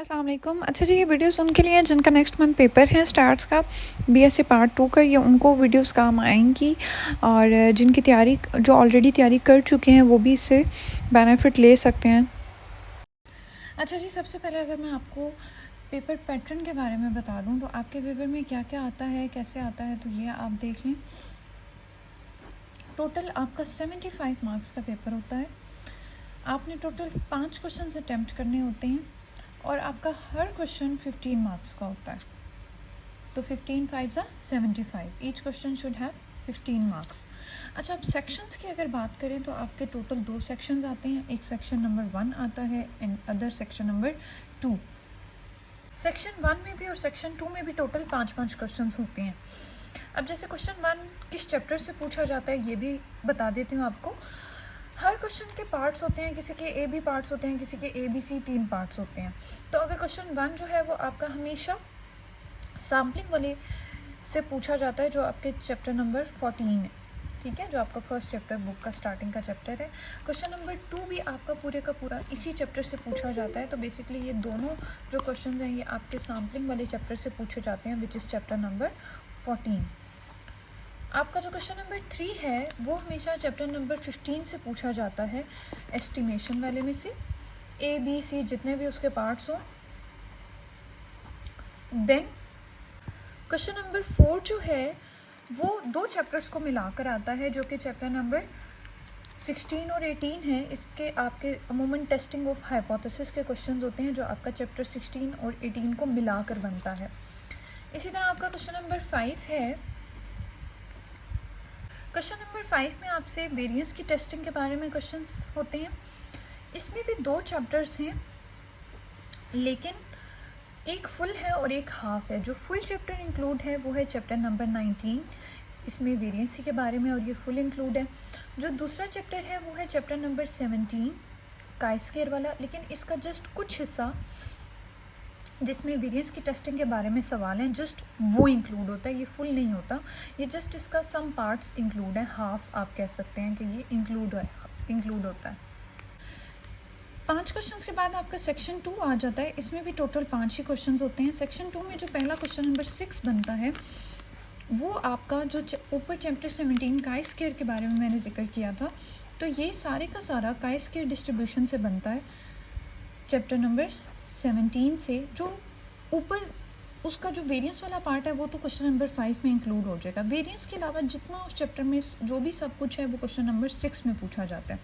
अस्सलाम वालेकुम। अच्छा जी, ये वीडियो उनके लिए है जिनका नेक्स्ट मंथ पेपर है स्टार्ट्स का, बीएससी पार्ट 2 का। ये उनको वीडियोस काम आएंगी और जिनकी तैयारी जो ऑलरेडी तैयारी कर चुके हैं वो भी इससे बेनिफिट ले सकते हैं। अच्छा जी, सबसे पहले अगर मैं आपको पेपर पैटर्न के बारे में बता दूं तो आपके पेपर में क्या क्या आता है, कैसे आता है, तो ये आप देख लें। टोटल आपका 75 मार्क्स का पेपर होता है। आपने टोटल 5 क्वेश्चन अटैम्प्ट करने होते हैं और आपका हर क्वेश्चन 15 मार्क्स का होता है। तो 15 5 75, each question should have 15 marks. अच्छा, अब सेक्शंस की अगर बात करें तो आपके टोटल 2 सेक्शंस आते हैं। एक सेक्शन नंबर 1 आता है and other section number 2। Section 1 में भी और सेक्शन 2 में भी टोटल 5-5 क्वेश्चंस होते हैं। अब जैसे क्वेश्चन 1 किस चैप्टर से पूछा जाता है ये भी बता देती हूँ आपको। हर क्वेश्चन के पार्ट्स होते हैं, किसी के ए बी पार्ट्स होते हैं, किसी के ए बी सी 3 पार्ट्स होते हैं। तो अगर क्वेश्चन 1 जो है वो आपका हमेशा सैम्पलिंग वाले से पूछा जाता है, जो आपके चैप्टर नंबर 14 है, ठीक है, जो आपका फर्स्ट चैप्टर बुक का स्टार्टिंग का चैप्टर है। क्वेश्चन नंबर 2 भी आपका पूरे का पूरा इसी चैप्टर से पूछा जाता है। तो बेसिकली ये दोनों जो क्वेश्चन हैं ये आपके सैम्पलिंग वाले चैप्टर से पूछे जाते हैं, विच इज़ चैप्टर नंबर 14। आपका जो क्वेश्चन नंबर 3 है वो हमेशा चैप्टर नंबर 15 से पूछा जाता है, एस्टिमेशन वाले में से, ए बी सी जितने भी उसके पार्ट्स हों। देन क्वेश्चन नंबर 4 जो है वो 2 चैप्टर्स को मिलाकर आता है, जो कि चैप्टर नंबर 16 और 18 है। इसके आपके अमूमन टेस्टिंग ऑफ हाइपोथेसिस के क्वेश्चंस होते हैं, जो आपका चैप्टर 16 और 18 को मिलाकर बनता है। इसी तरह आपका क्वेश्चन नंबर 5 है। क्वेश्चन नंबर 5 में आपसे वेरिएंस की टेस्टिंग के बारे में क्वेश्चंस होते हैं। इसमें भी 2 चैप्टर्स हैं, लेकिन एक फुल है और एक हाफ है। जो फुल चैप्टर इंक्लूड है वो है चैप्टर नंबर 19, इसमें वेरिएंसी के बारे में, और ये फुल इंक्लूड है। जो दूसरा चैप्टर है वो है चैप्टर नंबर 17, काई स्क्वायर वाला, लेकिन इसका जस्ट कुछ हिस्सा जिसमें वेरिएंस की टेस्टिंग के बारे में सवाल हैं, जस्ट वो इंक्लूड होता है, ये फुल नहीं होता। ये जस्ट इसका सम पार्ट्स इंक्लूड है, हाफ आप कह सकते हैं कि ये इंक्लूड होता है। 5 क्वेश्चंस के बाद आपका सेक्शन 2 आ जाता है। इसमें भी टोटल 5 ही क्वेश्चंस होते हैं। सेक्शन 2 में जो पहला क्वेश्चन नंबर 6 बनता है वो आपका जो ऊपर चैप्टर 17 काई स्क्वायर के बारे में मैंने जिक्र किया था, तो ये सारे का सारा काई स्क्वायर डिस्ट्रीब्यूशन से बनता है चैप्टर नंबर 17 से। जो ऊपर उसका जो वेरिएंस वाला पार्ट है वो तो क्वेश्चन नंबर 5 में इंक्लूड हो जाएगा। वेरिएंस के अलावा जितना उस चैप्टर में जो भी सब कुछ है वो क्वेश्चन नंबर 6 में पूछा जाता है।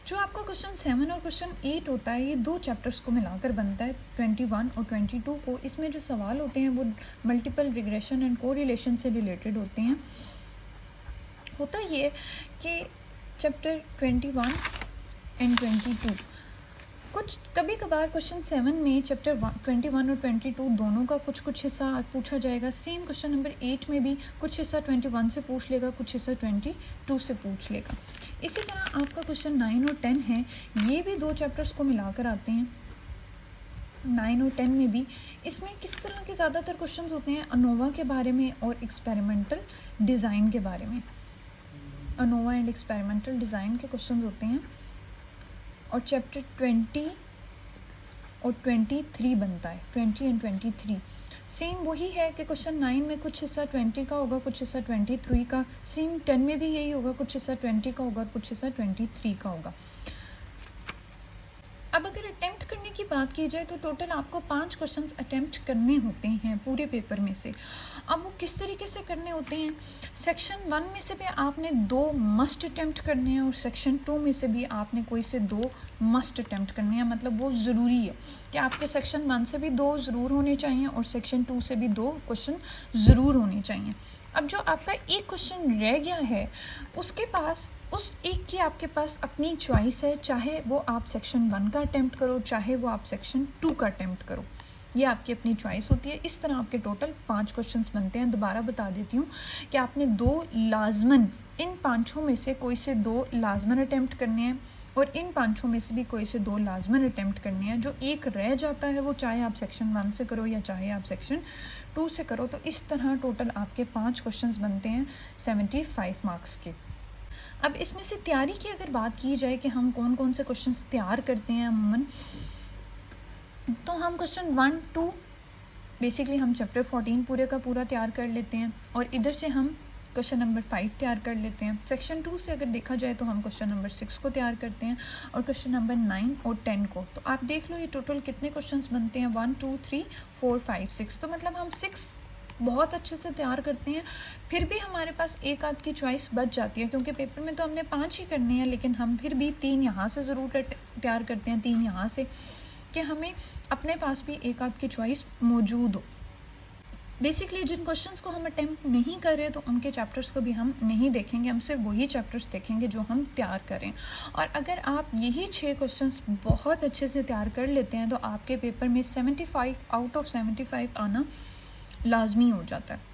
जो आपका क्वेश्चन 7 और क्वेश्चन 8 होता है, ये 2 चैप्टर्स को मिलाकर बनता है, 21 और 22 को। इसमें जो सवाल होते हैं वो मल्टीपल रिग्रेशन एंड कोरिलेशन से रिलेटेड होते हैं। होता ये कि चैप्टर 21 एंड 22 कुछ कभी कभार क्वेश्चन 7 में चैप्टर 21 और 22 दोनों का कुछ हिस्सा पूछा जाएगा। सेम क्वेश्चन नंबर 8 में भी कुछ हिस्सा 21 से पूछ लेगा, कुछ हिस्सा 22 से पूछ लेगा। इसी तरह आपका क्वेश्चन 9 और 10 है, ये भी 2 चैप्टर्स को मिलाकर आते हैं, 9 और 10 में भी। इसमें किस तरह के ज़्यादातर क्वेश्चन होते हैं, अनोवा के बारे में और एक्सपेरिमेंटल डिज़ाइन के बारे में। अनोवा एंड एक्सपेरिमेंटल डिज़ाइन के क्वेश्चन होते हैं। और चैप्टर 20 और 23 बनता है, 20 एंड 23 सेम वही है कि क्वेश्चन 9 में कुछ हिस्सा 20 का होगा, कुछ हिस्सा 23 का। सेम 10 में भी यही होगा, कुछ हिस्सा 20 का होगा और कुछ हिस्सा 23 का होगा। अब अगर अटैम्प्ट करने की बात की जाए तो टोटल आपको 5 क्वेश्चंस अटैम्प्ट करने होते हैं पूरे पेपर में से। अब वो किस तरीके से करने होते हैं, सेक्शन 1 में से भी आपने 2 मस्ट अटैम्प्ट करने हैं और सेक्शन 2 में से भी आपने कोई से 2 मस्ट अटैम्प्ट करने हैं। मतलब वो ज़रूरी है कि आपके सेक्शन 1 से भी 2 ज़रूर होने चाहिए और सेक्शन 2 से भी 2 क्वेश्चन ज़रूर होने चाहिए। अब जो आपका एक क्वेश्चन रह गया है उसके पास, उस एक की आपके पास अपनी चॉइस है, चाहे वो आप सेक्शन 1 का अटैम्प्ट करो, चाहे वो आप सेक्शन 2 का अटैम्प्ट करो, ये आपकी अपनी चॉइस होती है। इस तरह आपके टोटल 5 क्वेश्चंस बनते हैं। दोबारा बता देती हूँ कि आपने 2 लाजमन, इन 5 में से कोई से 2 लाजमन अटैम्प्ट करने हैं और इन 5 में से भी कोई से 2 लाजमन अटैम्प्ट करने हैं। जो एक रह जाता है वो चाहे आप सेक्शन 1 से करो या चाहे आप सेक्शन 2 से करो। तो इस तरह टोटल आपके 5 क्वेश्चंस बनते हैं 75 मार्क्स के। अब इसमें से तैयारी की अगर बात की जाए कि हम कौन कौन से क्वेश्चंस तैयार करते हैं अमूमन, तो हम क्वेश्चन 1 2 बेसिकली हम चैप्टर 14 पूरे का पूरा तैयार कर लेते हैं और इधर से हम क्वेश्चन नंबर 5 तैयार कर लेते हैं। सेक्शन 2 से अगर देखा जाए तो हम क्वेश्चन नंबर 6 को तैयार करते हैं और क्वेश्चन नंबर 9 और 10 को। तो आप देख लो ये टोटल कितने क्वेश्चंस बनते हैं, 1 2 3 4 5 6। तो मतलब हम 6 बहुत अच्छे से तैयार करते हैं। फिर भी हमारे पास एक आध की चॉइस बच जाती है, क्योंकि पेपर में तो हमने 5 ही करनी है, लेकिन हम फिर भी 3 यहाँ से ज़रूर तैयार करते हैं, 3 यहाँ से, कि हमें अपने पास भी एक आध की चॉइस मौजूद हो। बेसिकली जिन क्वेश्चंस को हम अटेम्प्ट नहीं कर रहे तो उनके चैप्टर्स को भी हम नहीं देखेंगे, हम सिर्फ वही चैप्टर्स देखेंगे जो हम तैयार करें। और अगर आप यही 6 क्वेश्चंस बहुत अच्छे से तैयार कर लेते हैं तो आपके पेपर में 75 आउट ऑफ 75 आना लाजमी हो जाता है।